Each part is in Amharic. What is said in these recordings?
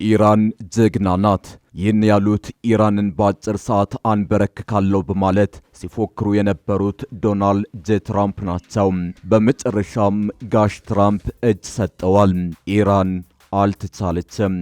ኢራን ጀግና ናት። ይህን ያሉት ኢራንን በአጭር ሰዓት አንበረክካለሁ በማለት ሲፎክሩ የነበሩት ዶናልድ ጄ ትራምፕ ናቸው። በመጨረሻም ጋሽ ትራምፕ እጅ ሰጠዋል። ኢራን አልተቻለችም።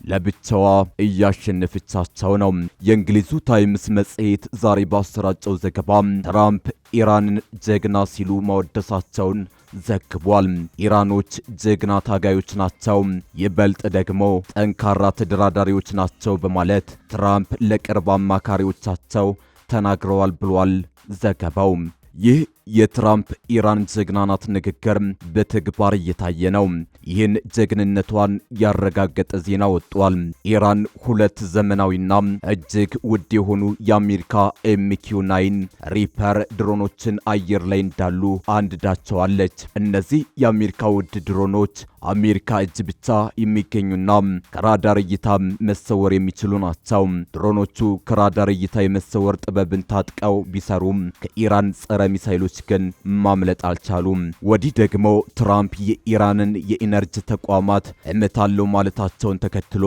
ለብቻዋ እያሸነፈቻቸው ነው። የእንግሊዙ ታይምስ መጽሔት ዛሬ ባሰራጨው ዘገባ ትራምፕ ኢራንን ጀግና ሲሉ ማወደሳቸውን ዘግቧል። ኢራኖች ጀግና ታጋዮች ናቸው፣ ይበልጥ ደግሞ ጠንካራ ተደራዳሪዎች ናቸው በማለት ትራምፕ ለቅርብ አማካሪዎቻቸው ተናግረዋል ብሏል ዘገባው። ይህ የትራምፕ ኢራን ጀግና ናት ንግግር በተግባር እየታየ ነው። ይህን ጀግንነቷን ያረጋገጠ ዜና ወጥቷል። ኢራን ሁለት ዘመናዊና እጅግ ውድ የሆኑ የአሜሪካ MQ-9 ሪፐር ድሮኖችን አየር ላይ እንዳሉ አንድዳቸዋለች። እነዚህ የአሜሪካ ውድ ድሮኖች አሜሪካ እጅ ብቻ የሚገኙና ከራዳር እይታ መሰወር የሚችሉ ናቸው። ድሮኖቹ ከራዳር እይታ የመሰወር ጥበብን ታጥቀው ቢሰሩም ከኢራን ጸረ ሚሳይሎች ግን ማምለጥ አልቻሉም። ወዲህ ደግሞ ትራምፕ የኢራንን የኢነርጂ ተቋማት እመታለው ማለታቸውን ተከትሎ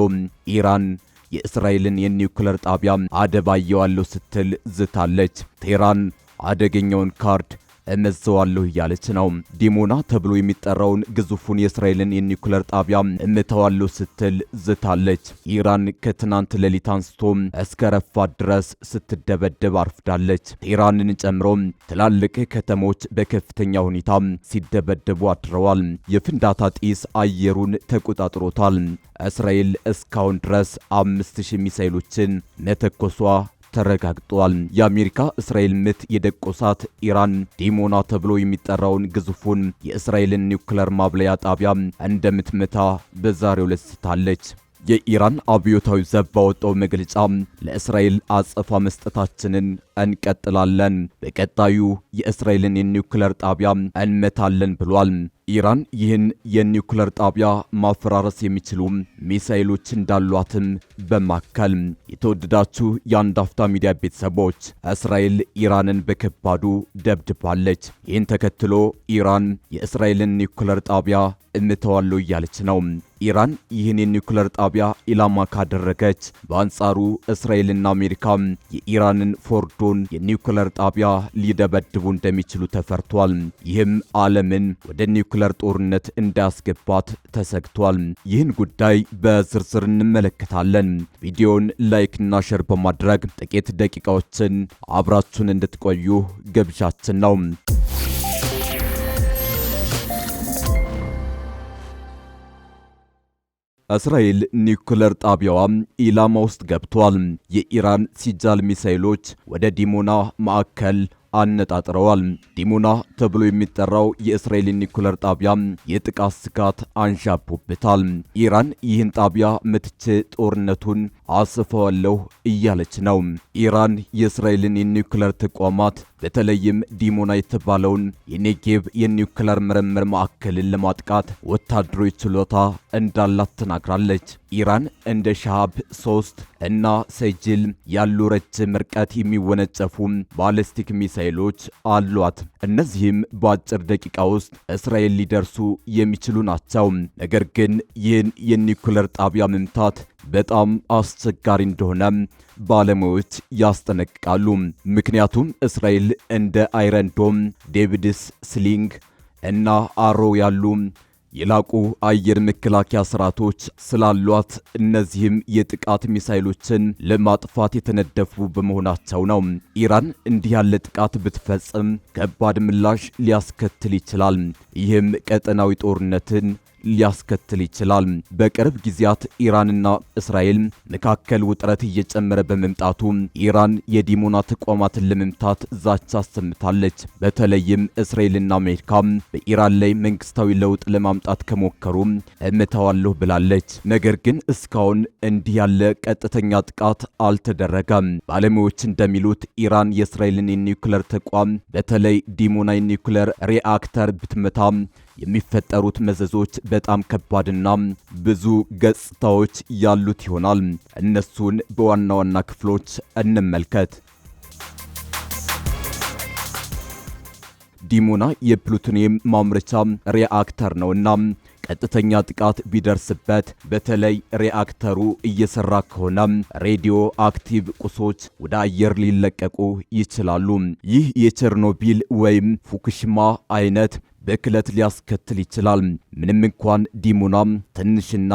ኢራን የእስራኤልን የኒውክሌር ጣቢያ አደባየዋለሁ ስትል ዝታለች። ቴህራን አደገኛውን ካርድ እመዘዋለሁ እያለች ነው። ዲሞና ተብሎ የሚጠራውን ግዙፉን የእስራኤልን የኒውክሌር ጣቢያ እመታዋለሁ ስትል ዝታለች። ኢራን ከትናንት ሌሊት አንስቶ እስከ ረፋት ድረስ ስትደበደብ አርፍዳለች። ኢራንን ጨምሮ ትላልቅ ከተሞች በከፍተኛ ሁኔታ ሲደበደቡ አድረዋል። የፍንዳታ ጢስ አየሩን ተቆጣጥሮታል። እስራኤል እስካሁን ድረስ 5000 ሚሳኤሎችን መተኮሷ ተረጋግጧል። የአሜሪካ እስራኤል ምት የደቆሳት ኢራን ዲሞና ተብሎ የሚጠራውን ግዙፉን የእስራኤልን ኒውክሌር ማብለያ ጣቢያ እንደምትመታ በዛሬው ዕለት ስታለች። የኢራን አብዮታዊ ዘብ ባወጣው መግለጫ ለእስራኤል አጸፋ መስጠታችንን እንቀጥላለን፣ በቀጣዩ የእስራኤልን የኒውክሌር ጣቢያ እንመታለን ብሏል። ኢራን ይህን የኒውክሌር ጣቢያ ማፈራረስ የሚችሉ ሚሳኤሎች እንዳሏትም በማከል የተወደዳችሁ የአንድ አፍታ ሚዲያ ቤተሰቦች እስራኤል ኢራንን በከባዱ ደብድባለች። ይህን ተከትሎ ኢራን የእስራኤልን ኒውክሌር ጣቢያ እምተዋለሁ እያለች ነው። ኢራን ይህን የኒውክሌር ጣቢያ ኢላማ ካደረገች በአንጻሩ እስራኤልና አሜሪካ የኢራንን ፎርዶን የኒውክሌር ጣቢያ ሊደበድቡ እንደሚችሉ ተፈርቷል። ይህም ዓለምን ወደ ኒውክሌር ጦርነት እንዳያስገባት ተሰግቷል። ይህን ጉዳይ በዝርዝር እንመለከታለን። ቪዲዮን ላይክና ሼር በማድረግ ጥቂት ደቂቃዎችን አብራችሁን እንድትቆዩ ግብዣችን ነው። እስራኤል ኒውክሌር ጣቢያዋ ኢላማ ውስጥ ገብቷል። የኢራን ሲጃል ሚሳኤሎች ወደ ዲሞና ማዕከል አነጣጥረዋል። ዲሞና ተብሎ የሚጠራው የእስራኤል ኒውክሌር ጣቢያ የጥቃት ስጋት አንዣቦበታል። ኢራን ይህን ጣቢያ መትቼ ጦርነቱን አስፈዋለሁ እያለች ነው። ኢራን የእስራኤልን የኒውክሌር ተቋማት በተለይም ዲሞና የተባለውን የኔጌቭ የኒውክሌር ምርምር ማዕከልን ለማጥቃት ወታደራዊ ችሎታ እንዳላት ተናግራለች። ኢራን እንደ ሻሃብ 3 እና ሰጅል ያሉ ረጅም ርቀት የሚወነጨፉ ባሊስቲክ ሚሳኤሎች አሏት። እነዚህም በአጭር ደቂቃ ውስጥ እስራኤል ሊደርሱ የሚችሉ ናቸው። ነገር ግን ይህን የኒውክሌር ጣቢያ መምታት በጣም አስቸጋሪ እንደሆነ ባለሙያዎች ያስጠነቅቃሉ። ምክንያቱም እስራኤል እንደ አይረን ዶም፣ ዴቪድስ ስሊንግ እና አሮ ያሉ የላቁ አየር መከላከያ ስርዓቶች ስላሏት እነዚህም የጥቃት ሚሳኤሎችን ለማጥፋት የተነደፉ በመሆናቸው ነው። ኢራን እንዲህ ያለ ጥቃት ብትፈጽም ከባድ ምላሽ ሊያስከትል ይችላል። ይህም ቀጠናዊ ጦርነትን ሊያስከትል ይችላል። በቅርብ ጊዜያት ኢራንና እስራኤል መካከል ውጥረት እየጨመረ በመምጣቱ ኢራን የዲሞና ተቋማትን ለመምታት ዛቻ አሰምታለች። በተለይም እስራኤልና አሜሪካ በኢራን ላይ መንግስታዊ ለውጥ ለማምጣት ከሞከሩ እመታዋለሁ ብላለች። ነገር ግን እስካሁን እንዲህ ያለ ቀጥተኛ ጥቃት አልተደረገም። ባለሙያዎች እንደሚሉት ኢራን የእስራኤልን የኒውክሌር ተቋም በተለይ ዲሞና የኒውክሌር ሪአክተር ብትመታ የሚፈጠሩት መዘዞች በጣም ከባድና ብዙ ገጽታዎች ያሉት ይሆናል። እነሱን በዋና ዋና ክፍሎች እንመልከት። ዲሞና የፕሉቶኒየም ማምረቻ ሪአክተር ነውና ቀጥተኛ ጥቃት ቢደርስበት በተለይ ሪአክተሩ እየሰራ ከሆነ ሬዲዮ አክቲቭ ቁሶች ወደ አየር ሊለቀቁ ይችላሉ። ይህ የቸርኖቢል ወይም ፉኩሺማ አይነት ብክለት ሊያስከትል ይችላል። ምንም እንኳን ዲሞና ትንሽና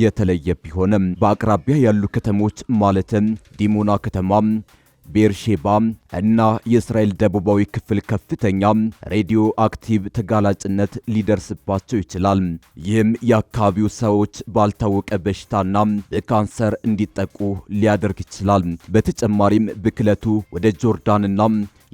የተለየ ቢሆንም በአቅራቢያ ያሉ ከተሞች ማለትም ዲሞና ከተማ፣ ቤርሼባ እና የእስራኤል ደቡባዊ ክፍል ከፍተኛ ሬዲዮ አክቲቭ ተጋላጭነት ሊደርስባቸው ይችላል። ይህም የአካባቢው ሰዎች ባልታወቀ በሽታና በካንሰር እንዲጠቁ ሊያደርግ ይችላል። በተጨማሪም ብክለቱ ወደ ጆርዳንና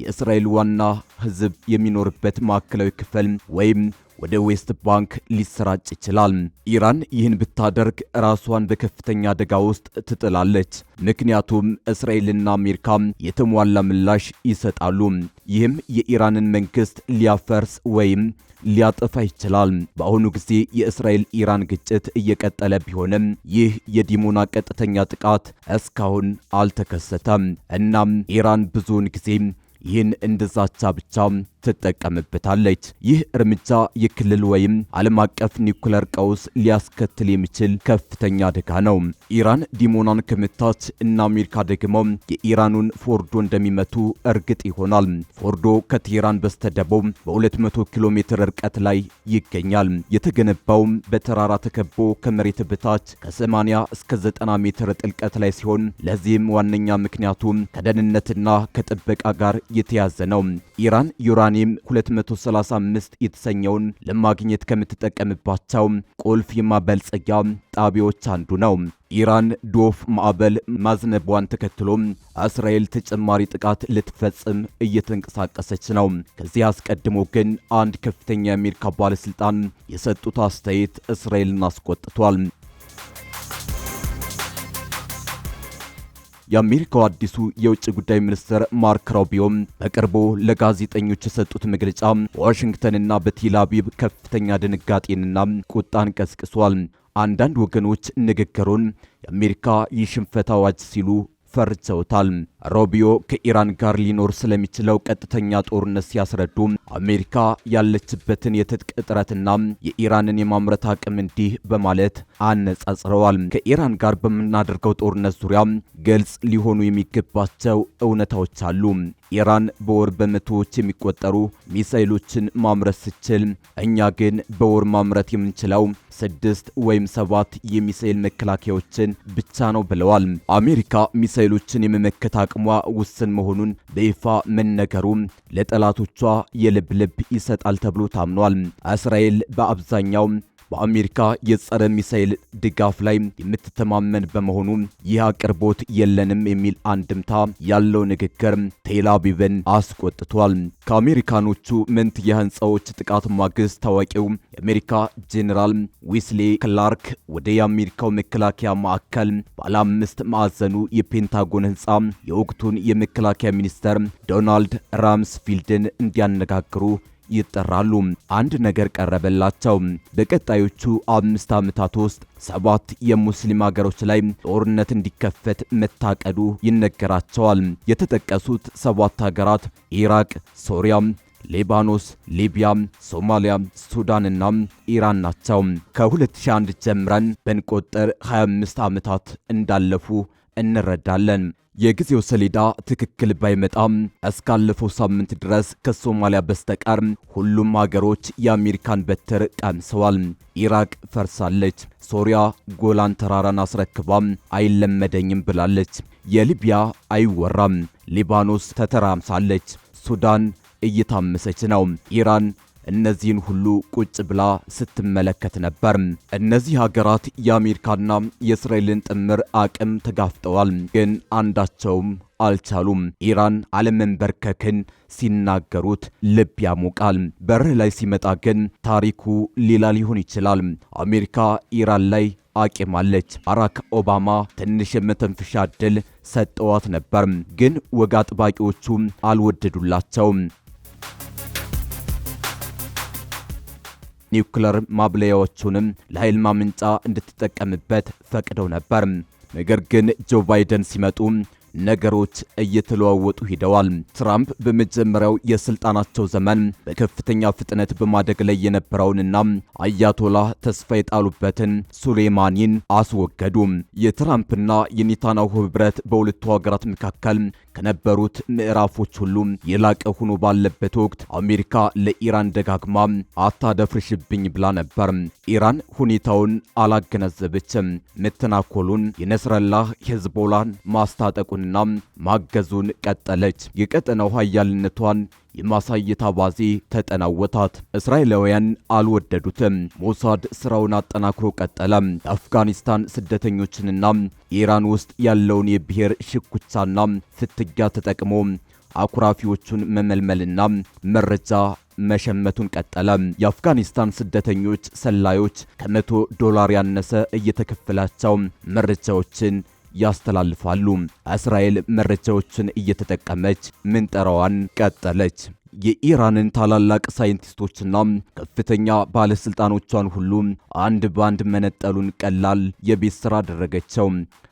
የእስራኤል ዋና ሕዝብ የሚኖርበት ማዕከላዊ ክፍል ወይም ወደ ዌስት ባንክ ሊሰራጭ ይችላል። ኢራን ይህን ብታደርግ ራሷን በከፍተኛ አደጋ ውስጥ ትጥላለች። ምክንያቱም እስራኤልና አሜሪካ የተሟላ ምላሽ ይሰጣሉ። ይህም የኢራንን መንግስት ሊያፈርስ ወይም ሊያጠፋ ይችላል። በአሁኑ ጊዜ የእስራኤል ኢራን ግጭት እየቀጠለ ቢሆንም ይህ የዲሞና ቀጥተኛ ጥቃት እስካሁን አልተከሰተም። እናም ኢራን ብዙውን ጊዜ ይህን እንደዛቻ ብቻ ትጠቀምበታለች። ይህ እርምጃ የክልል ወይም ዓለም አቀፍ ኒውክሌር ቀውስ ሊያስከትል የሚችል ከፍተኛ አደጋ ነው። ኢራን ዲሞናን ከመታች እና አሜሪካ ደግሞ የኢራኑን ፎርዶ እንደሚመቱ እርግጥ ይሆናል። ፎርዶ ከቴህራን በስተደቡብ በ200 ኪሎ ሜትር ርቀት ላይ ይገኛል። የተገነባውም በተራራ ተከቦ ከመሬት በታች ከ80 እስከ 90 ሜትር ጥልቀት ላይ ሲሆን ለዚህም ዋነኛ ምክንያቱ ከደህንነትና ከጥበቃ ጋር የተያዘ ነው። ኢራን ዩራኒየም 235 የተሰኘውን ለማግኘት ከምትጠቀምባቸው ቁልፍ የማበልጸጊያ ጣቢያዎች አንዱ ነው። ኢራን ዶፍ ማዕበል ማዝነቧን ተከትሎ እስራኤል ተጨማሪ ጥቃት ልትፈጽም እየተንቀሳቀሰች ነው። ከዚህ አስቀድሞ ግን አንድ ከፍተኛ የአሜሪካ ባለስልጣን የሰጡት አስተያየት እስራኤልን አስቆጥቷል። የአሜሪካው አዲሱ የውጭ ጉዳይ ሚኒስትር ማርክ ሩቢዮ በቅርቡ ለጋዜጠኞች የሰጡት መግለጫ ዋሽንግተንና በቴል አቪቭ ከፍተኛ ድንጋጤንና ቁጣን ቀስቅሷል። አንዳንድ ወገኖች ንግግሩን የአሜሪካ የሽንፈት አዋጅ ሲሉ ፈርጀውታል። ሩቢዮ ከኢራን ጋር ሊኖር ስለሚችለው ቀጥተኛ ጦርነት ሲያስረዱ አሜሪካ ያለችበትን የትጥቅ እጥረትና የኢራንን የማምረት አቅም እንዲህ በማለት አነጻጽረዋል። ከኢራን ጋር በምናደርገው ጦርነት ዙሪያ ግልጽ ሊሆኑ የሚገባቸው እውነታዎች አሉ። ኢራን በወር በመቶዎች የሚቆጠሩ ሚሳኤሎችን ማምረት ስትችል፣ እኛ ግን በወር ማምረት የምንችለው 6 ወይም 7 የሚሳኤል መከላከያዎችን ብቻ ነው ብለዋል። አሜሪካ ሚሳኤሎችን የመመከት አቅሟ ውስን መሆኑን በይፋ መነገሩ ለጠላቶቿ የልብ ልብ ይሰጣል ተብሎ ታምኗል። እስራኤል በአብዛኛው በአሜሪካ የጸረ ሚሳኤል ድጋፍ ላይ የምትተማመን በመሆኑ ይህ አቅርቦት የለንም የሚል አንድምታ ያለው ንግግር ቴል አቪቭን አስቆጥቷል። ከአሜሪካኖቹ መንትያ ህንፃዎች ጥቃት ማግስት ታዋቂው የአሜሪካ ጄኔራል ዊስሊ ክላርክ ወደ የአሜሪካው መከላከያ ማዕከል ባለ 5 ማዕዘኑ የፔንታጎን ህንፃ የወቅቱን የመከላከያ ሚኒስተር ዶናልድ ራምስፊልድን እንዲያነጋግሩ ይጠራሉ። አንድ ነገር ቀረበላቸው። በቀጣዮቹ 5 ዓመታት ውስጥ 7 የሙስሊም ሀገሮች ላይ ጦርነት እንዲከፈት መታቀዱ ይነገራቸዋል። የተጠቀሱት 7 ሀገራት ኢራቅ፣ ሶሪያ፣ ሊባኖስ፣ ሊቢያ፣ ሶማሊያ፣ ሱዳንና ኢራን ናቸው። ከ2001 ጀምረን በንቆጠር 25 ዓመታት እንዳለፉ እንረዳለን። የጊዜው ሰሌዳ ትክክል ባይመጣም እስካለፈው ሳምንት ድረስ ከሶማሊያ በስተቀር ሁሉም ሀገሮች የአሜሪካን በትር ቀምሰዋል። ኢራቅ ፈርሳለች። ሶሪያ ጎላን ተራራን አስረክባም አይለመደኝም ብላለች። የሊቢያ አይወራም። ሊባኖስ ተተራምሳለች። ሱዳን እየታመሰች ነው። ኢራን እነዚህን ሁሉ ቁጭ ብላ ስትመለከት ነበር። እነዚህ ሀገራት የአሜሪካና የእስራኤልን ጥምር አቅም ተጋፍጠዋል፣ ግን አንዳቸውም አልቻሉም። ኢራን አለመንበርከክን ሲናገሩት ልብ ያሞቃል። በርህ ላይ ሲመጣ ግን ታሪኩ ሌላ ሊሆን ይችላል። አሜሪካ ኢራን ላይ አቂማለች። ባራክ ኦባማ ትንሽ የመተንፈሻ ዕድል ሰጠዋት ነበር፣ ግን ወግ አጥባቂዎቹ አልወደዱላቸውም። ኒውክሌር ማብለያዎቹንም ለኃይል ማመንጫ እንድትጠቀምበት ፈቅደው ነበር። ነገር ግን ጆ ባይደን ሲመጡ ነገሮች እየተለዋወጡ ሄደዋል። ትራምፕ በመጀመሪያው የስልጣናቸው ዘመን በከፍተኛ ፍጥነት በማደግ ላይ የነበረውንና አያቶላህ ተስፋ የጣሉበትን ሱሌማኒን አስወገዱ። የትራምፕና የኔታንያሁ ህብረት በሁለቱ ሀገራት መካከል ከነበሩት ምዕራፎች ሁሉ የላቀ ሆኖ ባለበት ወቅት አሜሪካ ለኢራን ደጋግማ አታደፍርሽብኝ ብላ ነበር። ኢራን ሁኔታውን አላገናዘበችም። መተናኮሉን የነስረላህ ሄዝቦላን ማስታጠቁንና ማገዙን ቀጠለች። የቀጠናው ኃያልነቷን የማሳየት አባዜ ተጠናወታት። እስራኤላውያን አልወደዱትም። ሞሳድ ስራውን አጠናክሮ ቀጠለ። የአፍጋኒስታን ስደተኞችንና ኢራን ውስጥ ያለውን የብሔር ሽኩቻና ፍትጊያ ተጠቅሞ አኩራፊዎቹን መመልመልና መረጃ መሸመቱን ቀጠለ። የአፍጋኒስታን ስደተኞች ሰላዮች $100 ያነሰ እየተከፈላቸው መረጃዎችን ያስተላልፋሉ። እስራኤል መረጃዎችን እየተጠቀመች ምንጠራዋን ቀጠለች። የኢራንን ታላላቅ ሳይንቲስቶችና ከፍተኛ ባለስልጣኖቿን ሁሉ አንድ ባንድ መነጠሉን ቀላል የቤት ስራ አደረገችው።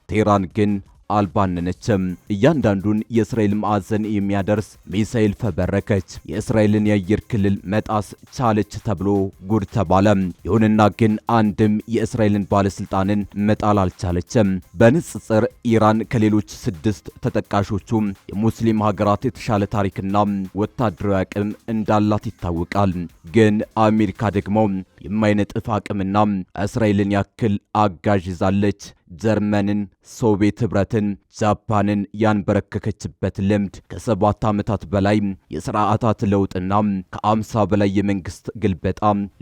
ቴህራን ግን አልባነነችም። እያንዳንዱን የእስራኤል ማዕዘን የሚያደርስ ሚሳኤል ፈበረከች። የእስራኤልን የአየር ክልል መጣስ ቻለች ተብሎ ጉድ ተባለ። ይሁንና ግን አንድም የእስራኤልን ባለስልጣንን መጣል አልቻለችም። በንጽጽር ኢራን ከሌሎች 6 ተጠቃሾቹ የሙስሊም ሀገራት የተሻለ ታሪክና ወታደራዊ አቅም እንዳላት ይታወቃል። ግን አሜሪካ ደግሞ የማይነጥፍ አቅምና እስራኤልን ያክል አጋዥ ይዛለች። ጀርመንን፣ ሶቪየት ህብረትን፣ ጃፓንን ያንበረከከችበት ልምድ ከ7 ዓመታት በላይ የሥርዓታት ለውጥና ከ50 በላይ የመንግስት ግልበጣ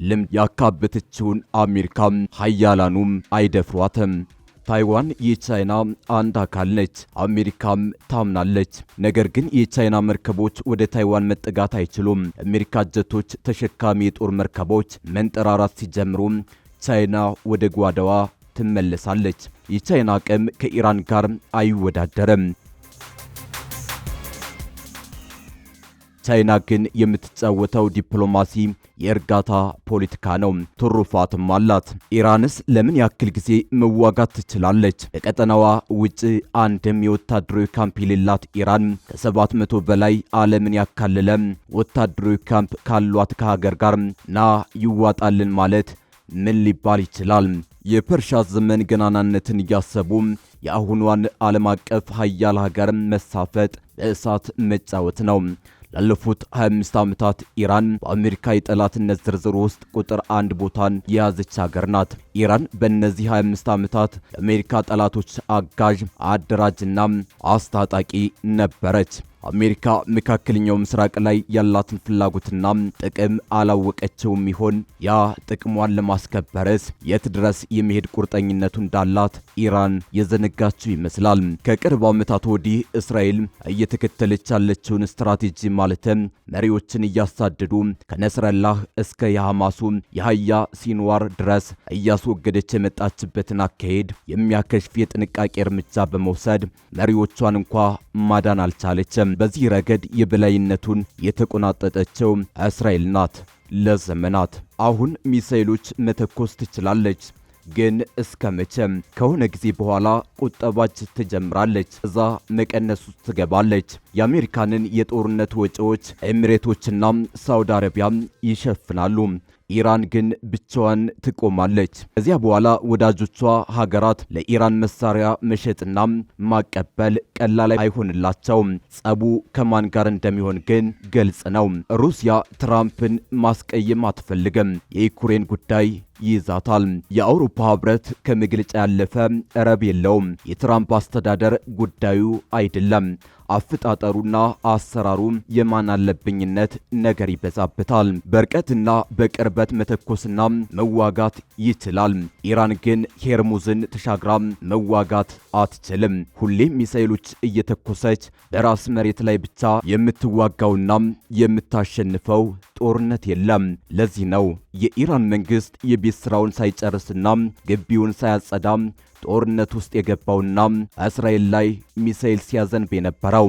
ልምድ ያካበተችውን አሜሪካ ሀያላኑም አይደፍሯትም። ታይዋን የቻይና አንድ አካል ነች፣ አሜሪካም ታምናለች። ነገር ግን የቻይና መርከቦች ወደ ታይዋን መጠጋት አይችሉም። አሜሪካ ጀቶች ተሸካሚ የጦር መርከቦች መንጠራራት ሲጀምሩ ቻይና ወደ ጓዳዋ ትመለሳለች። የቻይና አቅም ከኢራን ጋር አይወዳደርም። ቻይና ግን የምትጫወተው ዲፕሎማሲ የእርጋታ ፖለቲካ ነው። ትሩፋትም አላት። ኢራንስ ለምን ያክል ጊዜ መዋጋት ትችላለች? ከቀጠናዋ ውጭ አንድም የወታደራዊ ካምፕ የሌላት ኢራን ከ700 በላይ ዓለምን ያካለለ ወታደራዊ ካምፕ ካሏት ከሀገር ጋር ና ይዋጣልን ማለት ምን ሊባል ይችላል? የፐርሻ ዘመን ገናናነትን እያሰቡ የአሁኗን ዓለም አቀፍ ሀያል ሀገር መሳፈጥ በእሳት መጫወት ነው። ላለፉት 25 ዓመታት ኢራን በአሜሪካ የጠላትነት ዝርዝር ውስጥ ቁጥር 1 ቦታን የያዘች ሀገር ናት። ኢራን በእነዚህ 25 ዓመታት የአሜሪካ ጠላቶች አጋዥ፣ አደራጅና አስታጣቂ ነበረች። አሜሪካ መካከለኛው ምስራቅ ላይ ያላትን ፍላጎትና ጥቅም አላወቀችውም ይሆን? ያ ጥቅሟን ለማስከበርስ የት ድረስ የመሄድ ቁርጠኝነቱ እንዳላት ኢራን የዘነጋችው ይመስላል። ከቅርብ ዓመታት ወዲህ እስራኤል እየተከተለች ያለችውን ስትራቴጂ ማለትም መሪዎችን እያሳደዱ ከነስረላህ እስከ የሐማሱ የሀያ ሲንዋር ድረስ እያስወገደች የመጣችበትን አካሄድ የሚያከሽፍ የጥንቃቄ እርምጃ በመውሰድ መሪዎቿን እንኳ ማዳን አልቻለችም። በዚህ ረገድ የበላይነቱን የተቆናጠጠችው እስራኤል ናት። ለዘመናት አሁን ሚሳኤሎች መተኮስ ትችላለች። ግን እስከ መቼም? ከሆነ ጊዜ በኋላ ቁጠባች ትጀምራለች። እዛ መቀነሱ ትገባለች። የአሜሪካንን የጦርነት ወጪዎች ኤሚሬቶችና ሳውዲ አረቢያ ይሸፍናሉ። ኢራን ግን ብቻዋን ትቆማለች። ከዚያ በኋላ ወዳጆቿ ሀገራት ለኢራን መሳሪያ መሸጥና ማቀበል ቀላል አይሆንላቸውም። ጸቡ ከማን ጋር እንደሚሆን ግን ግልጽ ነው። ሩሲያ ትራምፕን ማስቀየም አትፈልግም። የዩክሬን ጉዳይ ይይዛታል። የአውሮፓ ህብረት ከመግለጫ ያለፈ ረብ የለውም። የትራምፕ አስተዳደር ጉዳዩ አይደለም። አፈጣጠሩና አሰራሩ የማን አለብኝነት ነገር ይበዛበታል። በርቀትና በቅርበት መተኮስና መዋጋት ይችላል። ኢራን ግን ሄርሙዝን ተሻግራ መዋጋት አትችልም። ሁሌም ሚሳኤሎች እየተኮሰች በራስ መሬት ላይ ብቻ የምትዋጋውና የምታሸንፈው ጦርነት የለም። ለዚህ ነው የኢራን መንግስት የቤት ስራውን ሳይጨርስና ግቢውን ሳያጸዳ ጦርነት ውስጥ የገባውና እስራኤል ላይ ሚሳኤል ሲያዘንብ የነበረው።